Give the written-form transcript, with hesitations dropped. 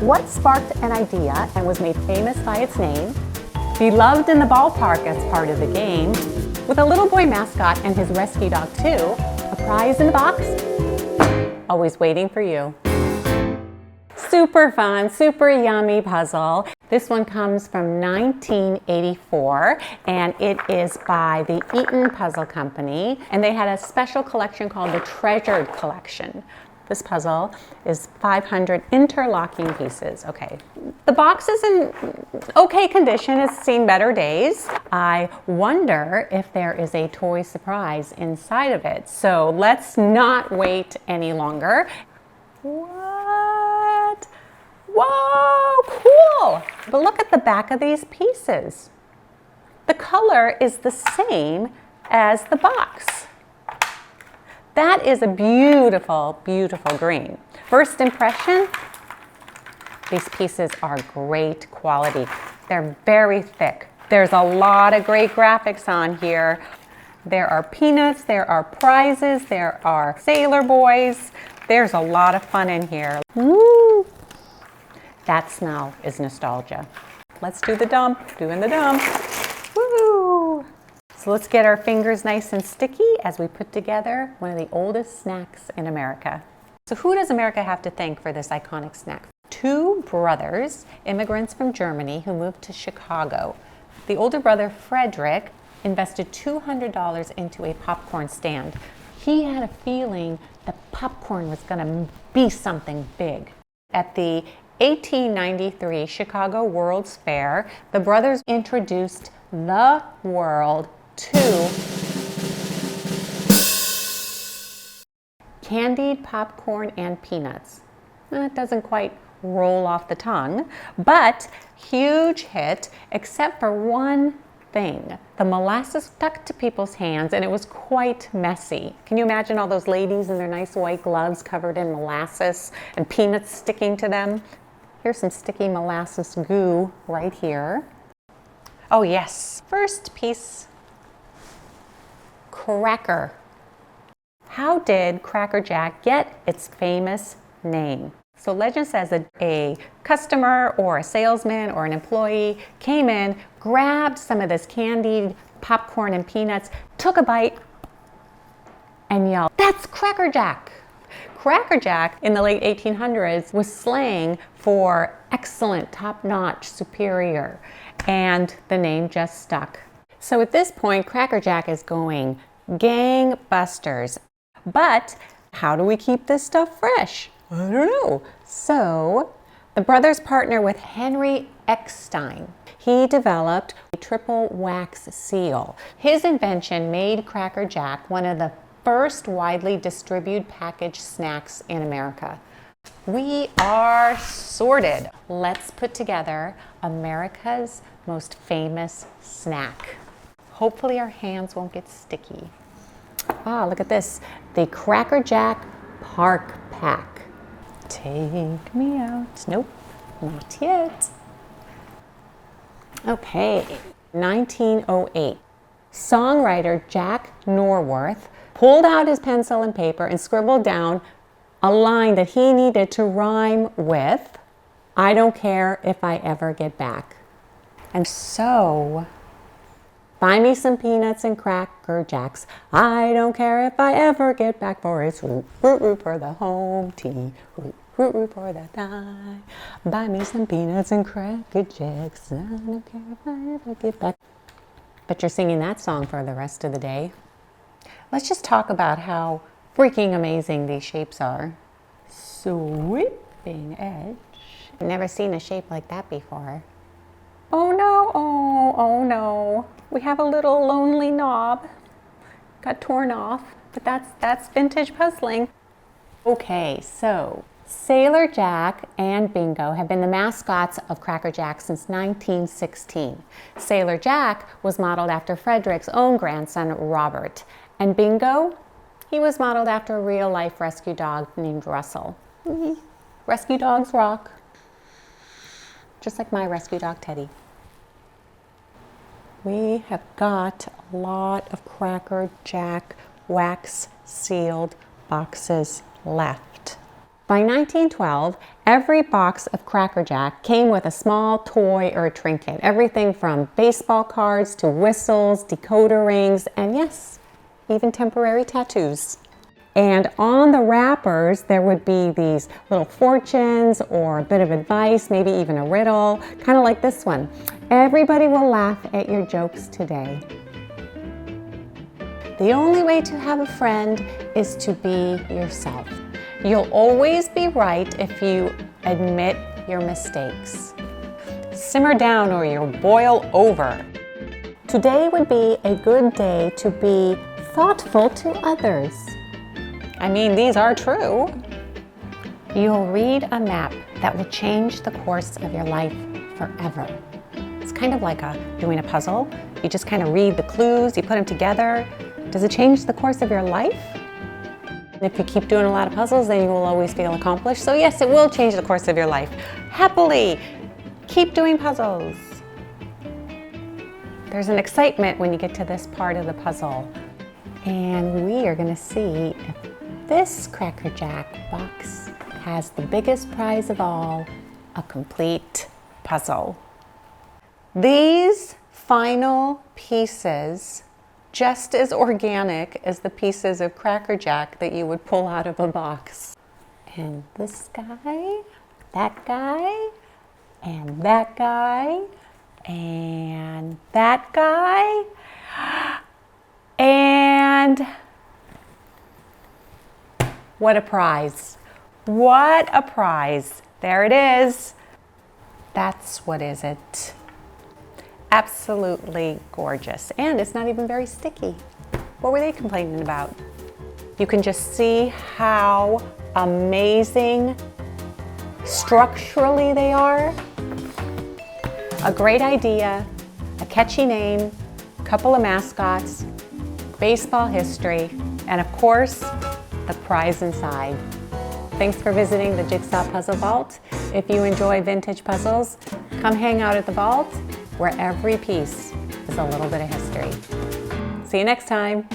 What sparked an idea and was made famous by its name? Beloved in the ballpark as part of the game, with a little boy mascot and his rescue dog too, a prize in the box, always waiting for you. Super fun, super yummy puzzle. This one comes from 1984 and it is by the Eaton Puzzle Company, and they had a special collection called the Treasured Collection. This puzzle is 500 interlocking pieces. Okay, the box is in okay condition. It's seen better days. I wonder if there is a toy surprise inside of it. So let's not wait any longer. What? Whoa, cool! But look at the back of these pieces. The color is the same as the box. That is a beautiful, beautiful green. First impression, these pieces are great quality. They're very thick. There's a lot of great graphics on here. There are peanuts, there are prizes, there are sailor boys. There's a lot of fun in here. Woo! That smell is nostalgia. Let's do the dump, doing the dump. Woo! So let's get our fingers nice and sticky as we put together one of the oldest snacks in America. So who does America have to thank for this iconic snack? Two brothers, immigrants from Germany who moved to Chicago. The older brother, Frederick, invested $200 into a popcorn stand. He had a feeling that popcorn was going to be something big. At the 1893 Chicago World's Fair, the brothers introduced the world to candied popcorn and peanuts. It doesn't quite roll off the tongue, but huge hit, except for one thing. The molasses stuck to people's hands and it was quite messy. Can you imagine all those ladies in their nice white gloves covered in molasses and peanuts sticking to them? Here's some sticky molasses goo right here. Oh yes, first piece. Cracker. How did Cracker Jack get its famous name? So legend says that a customer or a salesman or an employee came in, grabbed some of this candied popcorn and peanuts, took a bite, and yelled, "That's Cracker Jack!" Cracker Jack in the late 1800s was slang for excellent, top-notch, superior, and the name just stuck. So at this point, Cracker Jack is going gangbusters. But how do we keep this stuff fresh? I don't know. So the brothers partner with Henry Eckstein. He developed a triple wax seal. His invention made Cracker Jack one of the first widely distributed packaged snacks in America. We are sorted. Let's put together America's most famous snack. Hopefully our hands won't get sticky. Ah, look at this. The Cracker Jack Park Pack. Take me out. Nope, not yet. Okay, 1908. Songwriter Jack Norworth pulled out his pencil and paper and scribbled down a line that he needed to rhyme with, "I don't care if I ever get back." And so, find me some peanuts and Cracker Jacks. I don't care if I ever get back, for it's root, root, root for the home team. Root, root, root for the die. Buy me some peanuts and Cracker Jacks. I don't care if I ever get back. But you're singing that song for the rest of the day. Let's just talk about how freaking amazing these shapes are. Sweeping edge. I've never seen a shape like that before. Oh no, oh no. We have a little lonely knob. Got torn off, but that's vintage puzzling. Okay, so Sailor Jack and Bingo have been the mascots of Cracker Jack since 1916. Sailor Jack was modeled after Frederick's own grandson, Robert. And Bingo, he was modeled after a real-life rescue dog named Russell. Rescue dogs rock. Just like my rescue dog, Teddy. We have got a lot of Cracker Jack wax sealed boxes left. By 1912, every box of Cracker Jack came with a small toy or a trinket. Everything from baseball cards to whistles, decoder rings, and yes, even temporary tattoos. And on the wrappers, there would be these little fortunes or a bit of advice, maybe even a riddle, kind of like this one. Everybody will laugh at your jokes today. The only way to have a friend is to be yourself. You'll always be right if you admit your mistakes. Simmer down or you'll boil over. Today would be a good day to be thoughtful to others. I mean, these are true. You'll read a map that will change the course of your life forever. It's kind of like doing a puzzle. You just kind of read the clues, you put them together. Does it change the course of your life? If you keep doing a lot of puzzles, then you will always feel accomplished. So yes, it will change the course of your life. Happily, keep doing puzzles. There's an excitement when you get to this part of the puzzle. And we are going to see if this Cracker Jack box has the biggest prize of all, a complete puzzle. These final pieces, just as organic as the pieces of Cracker Jack that you would pull out of a box. And this guy, that guy, and that guy, and that guy, and what a prize. What a prize. There it is. That's what is it. Absolutely gorgeous. And it's not even very sticky. What were they complaining about? You can just see how amazing structurally they are. A great idea, a catchy name, a couple of mascots, baseball history, and of course, the prize inside. Thanks for visiting the Jigsaw Puzzle Vault. If you enjoy vintage puzzles, come hang out at the vault where every piece is a little bit of history. See you next time.